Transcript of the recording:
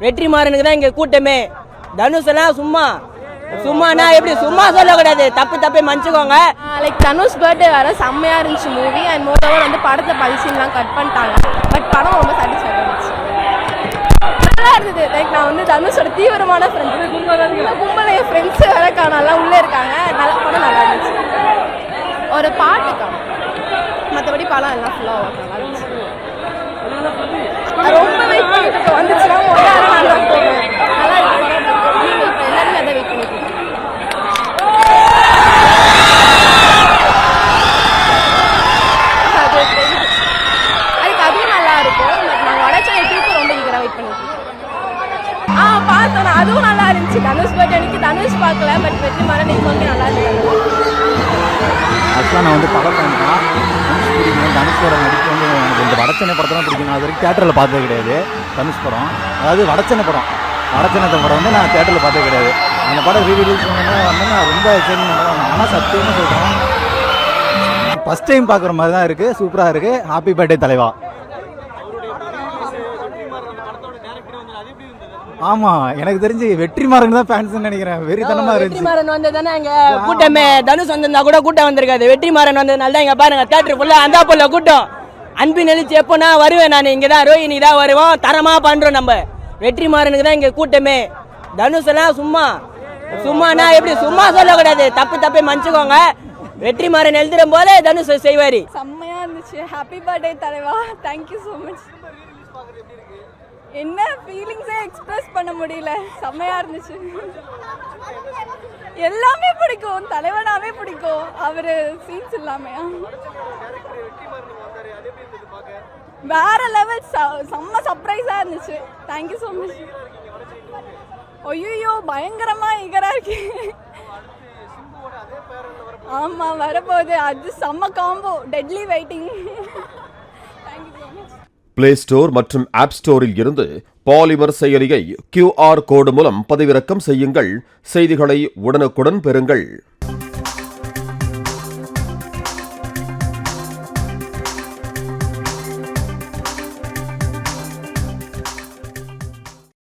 வெற்றிமாறனுக்கு தான் இங்கே கூட்டமே. தனுஷ் எல்லாம் சும்மானா எப்படி சும்மா சொல்லக்கூடாது, தப்பி மன்னிச்சுக்கோங்க. லைக் தனுஷ் பர்த்டே வர செம்மையா இருந்துச்சு மூவி. அண்ட் மோரோவர் வந்து படத்தை பதிசீன்லாம் கட் பண்ணிட்டாங்க. பட் படம் ரொம்ப சாட்டிஸ்ஃபைட் இருந்துச்சு, நல்லா இருந்தது. லைக் நான் வந்து தனுஷோட தீவிரமான ஃப்ரெண்ட்ஸ், கும்பல என் ஃப்ரெண்ட்ஸு வேற காணலாம் உள்ளே இருக்காங்க. நல்லா படம் நல்லா இருந்துச்சு. ஒரு பாட்டு காணும், மற்றபடி படம் எல்லாம் ஃபுல்லாக நல்லா இருந்துச்சு. ரொம்ப வெயிட் பண்ணிட்டு வந்துச்சுன்னா நல்லா போவேன். நல்லா இருக்கு எல்லாருமே அதை வெயிட் பண்ணிட்டு அதுவும் நல்லா இருக்கும். பட் நாங்கள் வடச்சனை டூக்கு ரொம்ப ஈகராக வெயிட் பண்ணிட்டு பார்த்தோம். அதுவும் நல்லா இருந்துச்சு. தனுஷ் பர்த்டே அன்னைக்கு தனுஷ் பார்க்கல, பட் வெற்றிமாறன் இப்போ நல்லா இருக்கு. ஆக்சுவலாக நான் வந்து படம் பண்ணேன், பிடிக்கும். தனுஷோட நடிப்பு வந்து எனக்கு இந்த வடச்சனை படத்தெல்லாம் பிடிக்கும். நான் அது வரைக்கும் தேட்டரில் பார்த்தது கிடையாது தனுஷ் படம். அதாவது வடச்சனை படம் வந்து நான் தேட்டரில் பார்த்தது கிடையாது. அந்த படம் ரீரிலீஸ் பண்ணோன்னே வந்து நான் ரொம்ப எக்ஸைட்மெண்ட். ஆனால் சத்தியமாக சொல்கிறேன், ஃபஸ்ட் டைம் பார்க்குற மாதிரி தான் இருக்குது. சூப்பராக இருக்குது. ஹாப்பி பர்த்டே தலைவா. ஆமாம், எனக்கு தெரிஞ்சு வெற்றிமாறன் தான் ஃபேன்ஸ்னு நினைக்கிறேன். வெறித்தனமாக இருந்துச்சு. வெற்றிமாறன் வந்து தானே எங்க கூட்டமே. தனுஷ் வந்திருந்தா கூட கூட்டம் வந்திருக்காது. வெற்றிமாறன் வந்ததுனால தான் இங்கே பாருங்க தேட்டர் ஃபுல்லாக அந்த போல கூட்டம். அன்பின் எழுச்சி எப்போனா வருவேன் நான், இங்கே தான் ரோஹினி தான் வருவோம், தரமாக பண்ணுறோம் நம்ம. வெற்றிமாறனுக்கு தான் இங்கே கூட்டமே. தனுஷ் எல்லாம் சும்மானா எப்படி சும்மா சொல்லக்கூடாது, தப்பி மன்னிச்சுக்கோங்க. வெற்றிமாறன் எழுதுற போல தனுஷ் செய்வாரி. செம்மையா இருந்துச்சு. ஹாப்பி பர்த்டே தலைவா, தேங்க்யூ ஸோ மச். என்ன ஃபீலிங்ஸே எக்ஸ்பிரஸ் பண்ண முடியல, செம்மையா இருந்துச்சு. எல்லாமே பிடிக்கும், தலைவனாவே பிடிக்கும். அவரு சீன்ஸ் எல்லாமே வேற லெவல், செம்ம சர்ப்ரைஸா இருந்துச்சு. Thank you so much. ஐயோ பயங்கரமா ஈகரா இருக்கு. ஆமா வரப்போகுது, அது செம்ம combo, deadly waiting. Thank you so much. Play store மற்றும் ஆப் ஸ்டோரில் இருந்து பாலிமர் செயலியை QR கோடு மூலம் பதிவிறக்கம் செய்யுங்கள். செய்திகளை உடனுக்குடன் பெறுங்கள்.